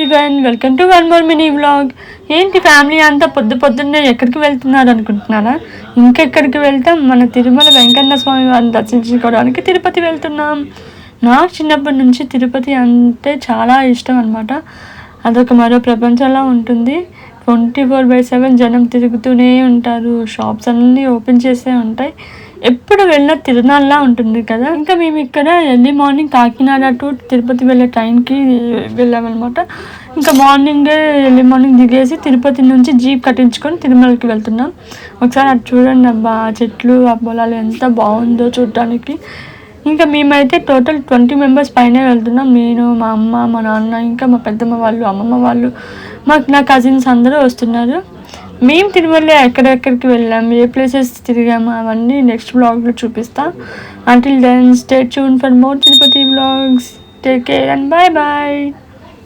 Everyone, welcome to one more mini vlog. ఏంటి family అంతా పొద్దున్నే ఎక్కడికి వెళ్తున్నారు అనుకుంటున్నారా? ఇంకెక్కడికి వెళ్తాం, మన తిరుమల వెంకన్న స్వామి వారిని దర్శించుకోవడానికి తిరుపతి వెళ్తున్నాం. నాకు చిన్నప్పటి నుంచి తిరుపతి అంటే చాలా ఇష్టం అనమాట. అదొక మరో ప్రపంచంలా ఉంటుంది. 24/7 జనం తిరుగుతూనే ఉంటారు, షాప్స్ అన్నీ ఓపెన్ చేసే ఉంటాయి. ఎప్పుడు వెళ్ళినా తిరునాళ్ళలా ఉంటుంది కదా. ఇంకా మేము ఇక్కడ early morning Kakinada to Tirupati వెళ్ళే ట్రైన్కి వెళ్ళామన్నమాట. ఇంకా ఎర్లీ మార్నింగ్ దిగేసి తిరుపతి నుంచి జీప్ కట్టించుకొని తిరుమలకి వెళ్తున్నాం. ఒకసారి అటు చూడండి అబ్బా, ఆ చెట్లు ఆ పొలాలు ఎంత బాగుందో చూడటానికి. ఇంకా మేమైతే టోటల్ 20 మెంబర్స్ పైనే వెళ్తున్నాం. నేను, మా అమ్మ, మా నాన్న, ఇంకా మా పెద్దమ్మ వాళ్ళు, అమ్మమ్మ వాళ్ళు, నా కజిన్స్ అందరూ వస్తున్నారు. మేము తిరుమలలో ఎక్కడెక్కడికి వెళ్ళాం, ఏ ప్లేసెస్ తిరిగాము అవన్నీ నెక్స్ట్ వ్లాగ్లో చూపిస్తాం. Until then stay tuned for more Tirupati vlogs. Take care and bye bye.